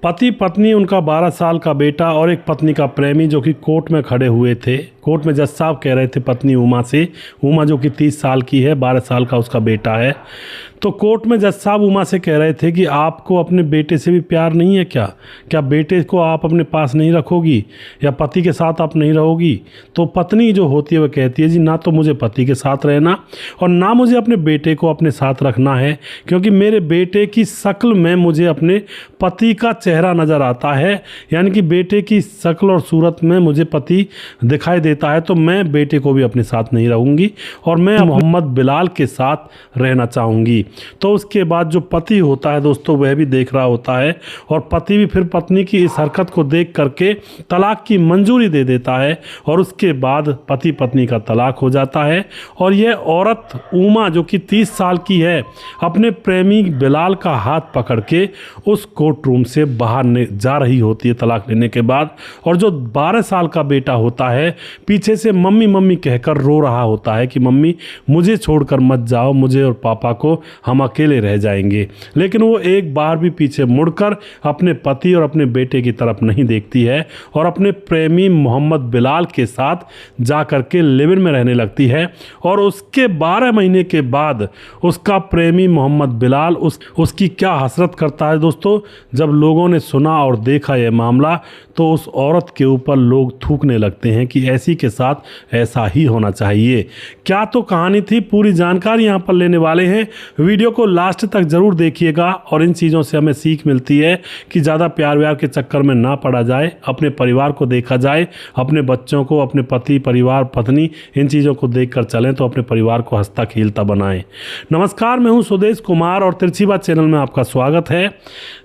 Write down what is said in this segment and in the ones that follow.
पति पत्नी, उनका 12 साल का बेटा और एक पत्नी का प्रेमी जो कि कोर्ट में खड़े हुए थे। कोर्ट में जज साहब कह रहे थे पत्नी उमा से, उमा जो कि 30 साल की है, 12 साल का उसका बेटा है। तो कोर्ट में जज साहब उमा से कह रहे थे कि आपको अपने बेटे से भी प्यार नहीं है क्या? क्या बेटे को आप अपने पास नहीं रखोगी या पति के साथ आप नहीं रहोगी? तो पत्नी जो होती है वह कहती है जी ना तो मुझे पति के साथ रहना और ना मुझे अपने बेटे को अपने साथ रखना है, क्योंकि मेरे बेटे की शक्ल में मुझे अपने पति का चेहरा नज़र आता है, यानी कि बेटे की शक्ल और सूरत में मुझे पति दिखाई देता है। तो मैं बेटे को भी अपने साथ नहीं रहूँगी और मैं मोहम्मद बिलाल के साथ रहना चाहूँगी। तो उसके बाद जो पति होता है दोस्तों वह भी देख रहा होता है और पति भी फिर पत्नी की इस हरकत को देख करके तलाक की मंजूरी दे देता है और उसके बाद पति पत्नी का तलाक हो जाता है। और यह औरत उमा जो कि 30 साल की है अपने प्रेमी बिलाल का हाथ पकड़ के उस कोर्ट रूम से बाहर जा रही होती है तलाक लेने के बाद। और जो 12 साल का बेटा होता है पीछे से मम्मी मम्मी कहकर रो रहा होता है कि मम्मी मुझे छोड़कर मत जाओ, मुझे और पापा को हम अकेले रह जाएंगे। लेकिन वो एक बार भी पीछे मुड़कर अपने पति और अपने बेटे की तरफ नहीं देखती है और अपने प्रेमी मोहम्मद बिलाल के साथ जा कर के लिव इन में रहने लगती है। और उसके 12 महीने के बाद उसका प्रेमी मोहम्मद बिलाल उसकी क्या हसरत करता है दोस्तों। जब लोगों ने सुना और देखा यह मामला तो उस औरत के ऊपर लोग थूकने लगते हैं कि ऐसी के साथ ऐसा ही होना चाहिए। क्या तो कहानी थी, पूरी जानकारी यहाँ पर लेने वाले हैं। वीडियो को लास्ट तक ज़रूर देखिएगा और इन चीज़ों से हमें सीख मिलती है कि ज़्यादा प्यार व्यार के चक्कर में ना पड़ा जाए, अपने परिवार को देखा जाए, अपने बच्चों को, अपने पति परिवार पत्नी इन चीज़ों को देख कर चलें तो अपने परिवार को हंसता खेलता बनाएं। नमस्कार, मैं हूँ सुदेश कुमार और तिरछी बात चैनल में आपका स्वागत है।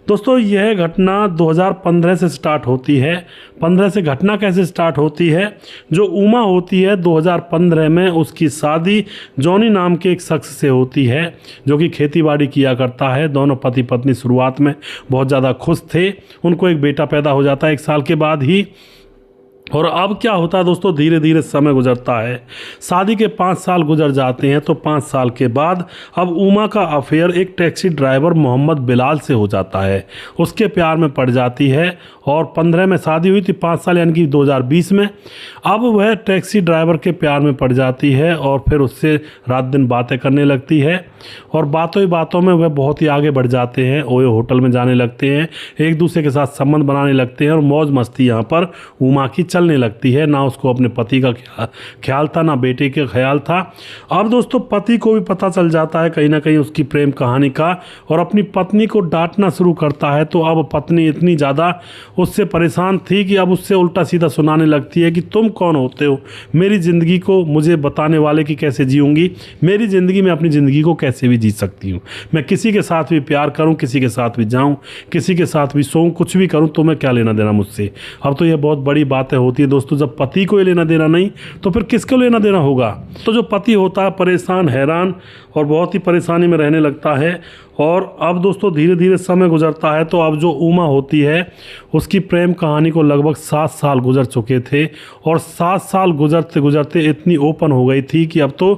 दोस्तों यह घटना 2015 से स्टार्ट होती है। 15 से घटना कैसे स्टार्ट होती है? जो उमा होती है 2015 में उसकी शादी जॉनी नाम के एक शख्स से होती है जो कि खेतीबाड़ी किया करता है। दोनों पति पत्नी शुरुआत में बहुत ज़्यादा खुश थे। उनको एक बेटा पैदा हो जाता है 1 साल के बाद ही। और अब क्या होता है दोस्तों, धीरे धीरे समय गुजरता है। शादी के 5 साल गुजर जाते हैं तो 5 साल के बाद अब उमा का अफेयर एक टैक्सी ड्राइवर मोहम्मद बिलाल से हो जाता है। उसके प्यार में पड़ जाती है और 15 में शादी हुई थी, 5 साल यानी कि 2020 में। अब वह टैक्सी ड्राइवर के प्यार में पड़ जाती है और फिर उससे रात दिन बातें करने लगती है और बातों ही बातों में वह बहुत ही आगे बढ़ जाते हैं। ओयो होटल में जाने लगते हैं, एक दूसरे के साथ संबंध बनाने लगते हैं और मौज मस्ती यहाँ पर उमा की चलने लगती है। ना उसको अपने पति का ख्याल था, ना बेटे का ख्याल था। अब दोस्तों पति को भी पता चल जाता है कहीं ना कहीं उसकी प्रेम कहानी का और अपनी पत्नी को डांटना शुरू करता है। तो अब पत्नी इतनी ज़्यादा उससे परेशान थी कि अब उससे उल्टा सीधा सुनाने लगती है कि तुम कौन होते हो, मेरी ज़िंदगी को मुझे बताने वाले की कैसे जीऊँगी, मेरी ज़िंदगी में अपनी ज़िंदगी को कैसे भी जी सकती हूँ। मैं किसी के साथ भी प्यार करूँ, किसी के साथ भी जाऊँ, किसी के साथ भी सोऊं, कुछ भी करूँ, तो मैं क्या लेना देना मुझसे। अब तो यह बहुत बड़ी बातें होती है दोस्तों, जब पति को ये लेना देना नहीं तो फिर किसको लेना देना होगा। तो जो पति होता है परेशान, हैरान और बहुत ही परेशानी में रहने लगता है। और अब दोस्तों धीरे धीरे समय गुजरता है तो अब जो उमा होती है उसकी प्रेम कहानी को लगभग 7 साल गुजर चुके थे और 7 साल गुजरते गुजरते इतनी ओपन हो गई थी कि अब तो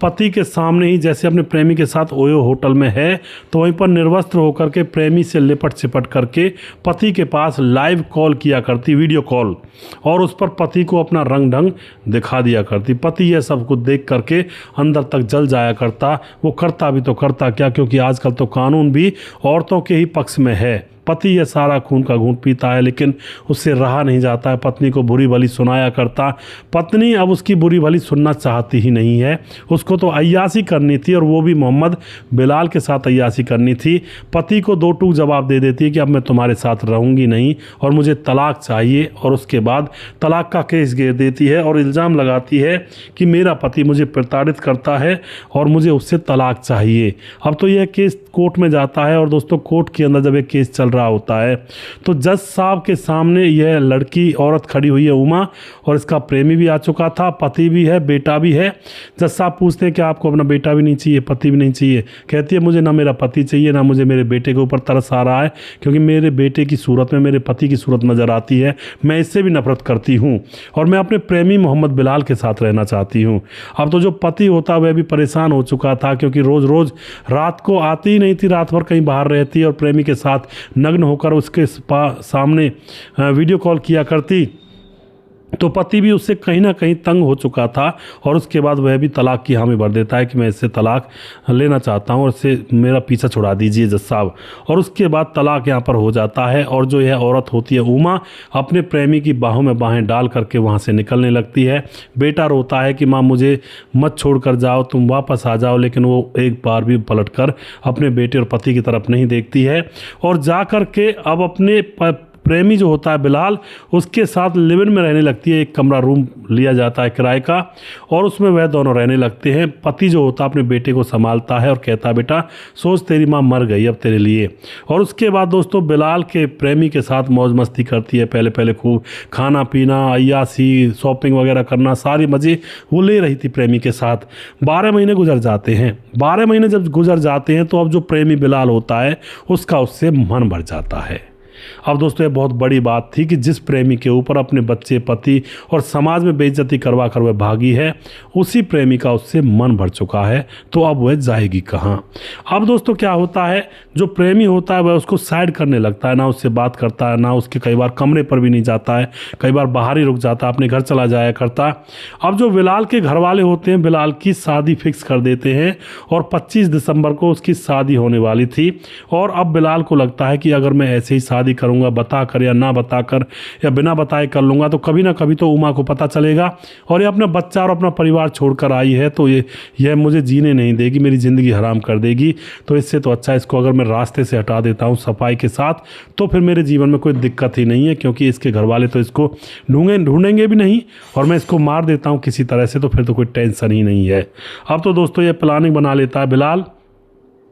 पति के सामने ही, जैसे अपने प्रेमी के साथ ओयो होटल में है तो वहीं पर निर्वस्त्र होकर के प्रेमी से लिपट चिपट करके पति के पास लाइव कॉल किया करती, वीडियो कॉल, और उस पर पति को अपना रंग ढंग दिखा दिया करती। पति यह सब कुछ देख करके अंदर तक जल जाया करता। वो करता भी तो करता क्या, क्योंकि आजकल तो कानून भी औरतों के ही पक्ष में है। पति यह सारा खून का घूंट पीता है लेकिन उससे रहा नहीं जाता है, पत्नी को बुरी भली सुनाया करता। पत्नी अब उसकी बुरी भली सुनना चाहती ही नहीं है, उसको तो अय्याशी करनी थी और वो भी मोहम्मद बिलाल के साथ अय्याशी करनी थी। पति को 2 टूक जवाब दे देती है कि अब मैं तुम्हारे साथ रहूँगी नहीं और मुझे तलाक चाहिए। और उसके बाद तलाक का केस घेर देती है और इल्ज़ाम लगाती है कि मेरा पति मुझे प्रताड़ित करता है और मुझे उससे तलाक चाहिए। अब तो यह केस कोर्ट में जाता है और दोस्तों कोर्ट के अंदर जब एक केस चल रहा होता है तो जज साहब के सामने यह लड़की औरत खड़ी हुई है उमा, और इसका प्रेमी भी आ चुका था, पति भी है, बेटा भी है। जज साहब पूछते हैं कि आपको अपना बेटा भी नहीं चाहिए, पति भी नहीं चाहिए? कहती है मुझे ना मेरा पति चाहिए, ना मुझे मेरे बेटे के ऊपर तरस आ रहा है, क्योंकि मेरे बेटे की सूरत में मेरे पति की सूरत नज़र आती है। मैं इससे भी नफरत करती हूँ और मैं अपने प्रेमी मोहम्मद बिलाल के साथ रहना चाहती हूँ। अब तो जो पति होता वह भी परेशान हो चुका था, क्योंकि रोज़ रोज़ रात को आती ही नहीं थी, रात भर कहीं बाहर रहती और प्रेमी के साथ नग्न होकर उसके सामने वीडियो कॉल किया करती, तो पति भी उससे कहीं ना कहीं तंग हो चुका था और उसके बाद वह भी तलाक की हामी भर देता है कि मैं इससे तलाक लेना चाहता हूँ और इससे मेरा पीछा छुड़ा दीजिए जज साहब। और उसके बाद तलाक यहाँ पर हो जाता है और जो यह औरत होती है उमा अपने प्रेमी की बाहों में बाहें डाल करके वहाँ से निकलने लगती है। बेटा रोता है कि माँ मुझे मत छोड़ कर जाओ, तुम वापस आ जाओ, लेकिन वो एक बार भी पलट कर अपने बेटे और पति की तरफ नहीं देखती है और जा कर के अब अपने प्रेमी जो होता है बिलाल उसके साथ लिव इन में रहने लगती है। एक कमरा रूम लिया जाता है किराए का और उसमें वह दोनों रहने लगते हैं। पति जो होता है अपने बेटे को संभालता है और कहता है बेटा सोच तेरी माँ मर गई अब तेरे लिए। और उसके बाद दोस्तों बिलाल के प्रेमी के साथ मौज मस्ती करती है, पहले पहले खूब खाना पीना, अय्यासी, शॉपिंग वगैरह करना, सारी मज़े वो ले रही थी प्रेमी के साथ। 12 महीने गुजर जाते हैं। 12 महीने जब गुजर जाते हैं तो अब जो प्रेमी बिलाल होता है उसका उससे मन भर जाता है। अब दोस्तों ये बहुत बड़ी बात थी कि जिस प्रेमी के ऊपर अपने बच्चे, पति और समाज में बेइज्जती करवा कर वह भागी है, उसी प्रेमी का उससे मन भर चुका है, तो अब वह जाएगी कहाँ। अब दोस्तों क्या होता है, जो प्रेमी होता है वह उसको साइड करने लगता है, ना उससे बात करता है, ना उसके कई बार कमरे पर भी नहीं जाता है, कई बार बाहर ही रुक जाता है, अपने घर चला जाया करता। अब जो बिलाल के घर वाले होते हैं बिलाल की शादी फिक्स कर देते हैं और 25 दिसंबर को उसकी शादी होने वाली थी। और अब बिलाल को लगता है कि अगर मैं ऐसे ही शादी करूंगा, बता कर या ना बता कर या बिना बताए कर लूँगा, तो कभी ना कभी तो उमा को पता चलेगा और ये अपना बच्चा और अपना परिवार छोड़कर आई है, तो यह मुझे जीने नहीं देगी, मेरी ज़िंदगी हराम कर देगी। तो इससे तो अच्छा इसको अगर मैं रास्ते से हटा देता हूँ सफाई के साथ, तो फिर मेरे जीवन में कोई दिक्कत ही नहीं है, क्योंकि इसके घर वाले तो इसको ढूंढेंगे भी नहीं और मैं इसको मार देता हूँ किसी तरह से, तो फिर तो कोई टेंशन ही नहीं है। अब तो दोस्तों ये प्लानिंग बना लेता है बिलाल,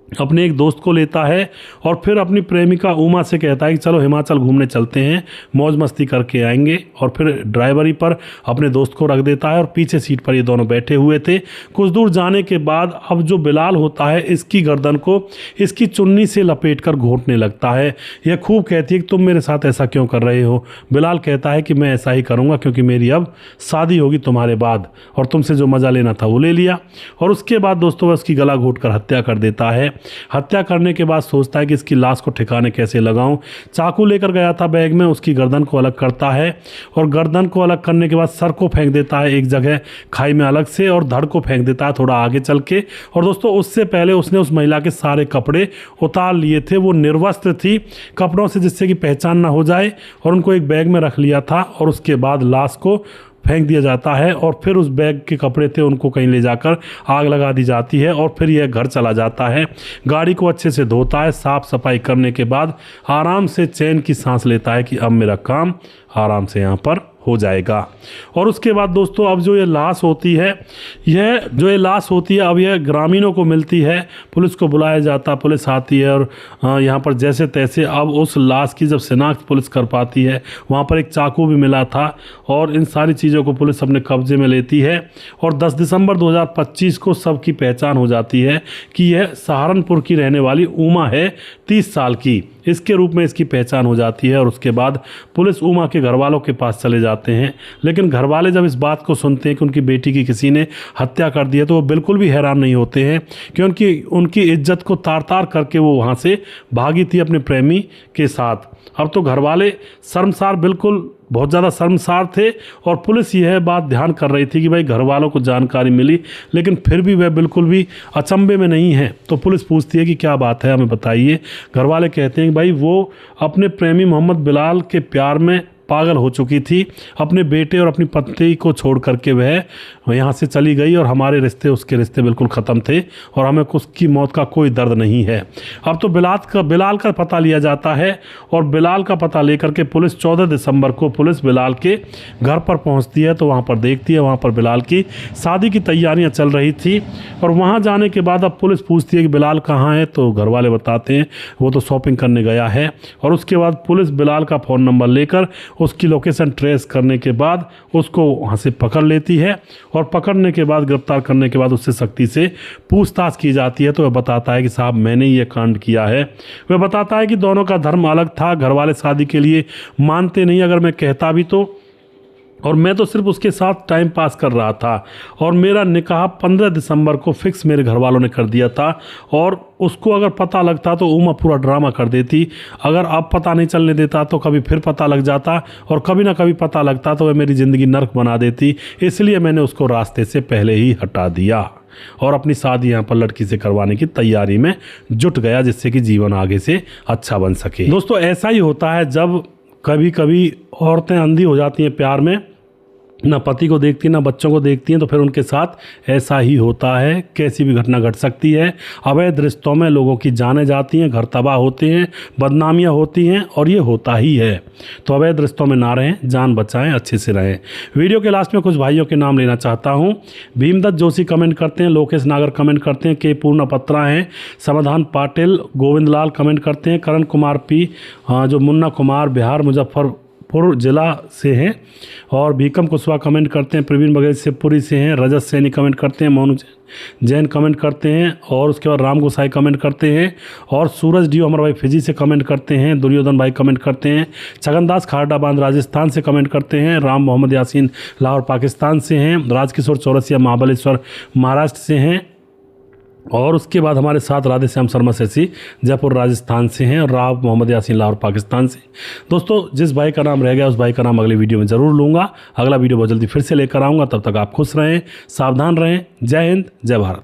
अपने एक दोस्त को लेता है और फिर अपनी प्रेमिका उमा से कहता है कि चलो हिमाचल घूमने चलते हैं, मौज मस्ती करके आएंगे। और फिर ड्राइवरी पर अपने दोस्त को रख देता है और पीछे सीट पर ये दोनों बैठे हुए थे। कुछ दूर जाने के बाद अब जो बिलाल होता है इसकी गर्दन को इसकी चुन्नी से लपेट कर घोंटने लगता है। यह खूब कहती है कि तुम मेरे साथ ऐसा क्यों कर रहे हो। बिलाल कहता है कि मैं ऐसा ही करूँगा क्योंकि मेरी अब शादी होगी तुम्हारे बाद और तुमसे जो मज़ा लेना था वो ले लिया। और उसके बाद दोस्तों वह उसकी गला घोंट कर हत्या कर देता है। हत्या करने के बाद सोचता है कि इसकी लाश को ठिकाने कैसे लगाऊं। चाकू लेकर गया था बैग में, उसकी गर्दन को अलग करता है और गर्दन को अलग करने के बाद सर को फेंक देता है एक जगह खाई में अलग से और धड़ को फेंक देता है थोड़ा आगे चल के। और दोस्तों उससे पहले उसने उस महिला के सारे कपड़े उतार लिए थे, वो निर्वस्त्र थी कपड़ों से जिससे कि पहचान ना हो जाए, और उनको एक बैग में रख लिया था। और उसके बाद लाश को फेंक दिया जाता है और फिर उस बैग के कपड़े थे उनको कहीं ले जाकर आग लगा दी जाती है और फिर यह घर चला जाता है। गाड़ी को अच्छे से धोता है, साफ सफाई करने के बाद आराम से चैन की सांस लेता है कि अब मेरा काम आराम से यहाँ पर हो जाएगा। और उसके बाद दोस्तों अब जो ये लाश होती है, अब यह ग्रामीणों को मिलती है, पुलिस को बुलाया जाता, पुलिस आती है और यहाँ पर जैसे तैसे अब उस लाश की जब शिनाख्त पुलिस कर पाती है, वहाँ पर एक चाकू भी मिला था और इन सारी चीज़ों को पुलिस अपने कब्जे में लेती है। और 10 दिसंबर 2025 को सबकी पहचान हो जाती है कि यह सहारनपुर की रहने वाली उमा है, 30 साल की, इसके रूप में इसकी पहचान हो जाती है। और उसके बाद पुलिस उमा के घर वालों के पास चले जाते हैं, लेकिन घर वाले जब इस बात को सुनते हैं कि उनकी बेटी की किसी ने हत्या कर दी है तो वो बिल्कुल भी हैरान नहीं होते हैं, क्योंकि उनकी इज्जत को तार तार करके वो वहाँ से भागी थी अपने प्रेमी के साथ। अब तो घर वाले शर्मसार, बिल्कुल बहुत ज़्यादा शर्मसार थे और पुलिस यह बात ध्यान कर रही थी कि भाई घर वालों को जानकारी मिली, लेकिन फिर भी वह बिल्कुल भी अचंभे में नहीं है। तो पुलिस पूछती है कि क्या बात है, हमें बताइए। घर वाले कहते हैं कि भाई वो अपने प्रेमी मोहम्मद बिलाल के प्यार में पागल हो चुकी थी, अपने बेटे और अपनी पत्नी को छोड़ करके वह यहाँ से चली गई और हमारे रिश्ते, उसके रिश्ते बिल्कुल ख़त्म थे और हमें उसकी मौत का कोई दर्द नहीं है। अब तो बिलाल का पता लिया जाता है और बिलाल का पता लेकर के पुलिस 14 दिसंबर को पुलिस बिलाल के घर पर पहुँचती है। तो वहाँ पर देखती है, वहाँ पर बिलाल की शादी की तैयारियाँ चल रही थी। और वहाँ जाने के बाद अब पुलिस पूछती है कि बिलाल कहाँ है, तो घर वाले बताते हैं वो तो शॉपिंग करने गया है। और उसके बाद पुलिस बिलाल का फ़ोन नंबर लेकर उसकी लोकेशन ट्रेस करने के बाद उसको वहाँ से पकड़ लेती है और पकड़ने के बाद, गिरफ्तार करने के बाद उससे सख्ती से पूछताछ की जाती है। तो वह बताता है कि साहब मैंने ये कांड किया है। वह बताता है कि दोनों का धर्म अलग था, घर वाले शादी के लिए मानते नहीं, अगर मैं कहता भी तो और मैं तो सिर्फ उसके साथ टाइम पास कर रहा था। और मेरा निकाह 15 दिसंबर को फिक्स मेरे घर वालों ने कर दिया था। और उसको अगर पता लगता तो उमा पूरा ड्रामा कर देती। अगर अब पता नहीं चलने देता तो कभी फिर पता लग जाता, और कभी ना कभी पता लगता तो वह मेरी ज़िंदगी नर्क बना देती। इसलिए मैंने उसको रास्ते से पहले ही हटा दिया और अपनी शादी यहाँ पर लड़की से करवाने की तैयारी में जुट गया, जिससे कि जीवन आगे से अच्छा बन सके। दोस्तों, ऐसा ही होता है जब कभी कभी औरतें अंधी हो जाती हैं प्यार में, ना पति को देखती ना बच्चों को देखती हैं, तो फिर उनके साथ ऐसा ही होता है। कैसी भी घटना घट सकती है। अवैध रिश्तों में लोगों की जानें जाती हैं, घर तबाह होते हैं, बदनामियां होती हैं, और ये होता ही है। तो अवैध रिश्तों में ना रहें, जान बचाएं, अच्छे से रहें। वीडियो के लास्ट में कुछ भाइयों के नाम लेना चाहता हूँ। भीमदत्त जोशी कमेंट करते हैं, लोकेश नागर कमेंट करते हैं, के पूर्णा पत्रा हैं, समाधान पाटिल, गोविंद लाल कमेंट करते हैं, करण कुमार पी, जो मुन्ना कुमार बिहार मुजफ्फरपुर जिला से हैं, और भीकम कुशवाहा कमेंट करते हैं, प्रवीण बघेल शिवपुरी से हैं, रजत सैनी कमेंट करते हैं, मोनू जैन कमेंट करते हैं, और उसके बाद राम गोसाई कमेंट करते हैं, और सूरज डियो हमारे भाई फिजी से कमेंट करते हैं, दुर्योधन भाई कमेंट करते हैं, छगनदास खारडा बांध राजस्थान से कमेंट करते हैं, राम मोहम्मद यासीन लाहौर पाकिस्तान से हैं, राजकिशोर चौरसिया महाबलेश्वर महाराष्ट्र से हैं, और उसके बाद हमारे साथ राधे श्याम शर्मा शशि जयपुर राजस्थान से हैं, और राव मोहम्मद यासीन लाहौर पाकिस्तान से। दोस्तों, जिस भाई का नाम रह गया उस भाई का नाम अगले वीडियो में ज़रूर लूँगा। अगला वीडियो बहुत जल्दी फिर से लेकर आऊँगा। तब तक आप खुश रहें, सावधान रहें। जय हिंद, जय भारत।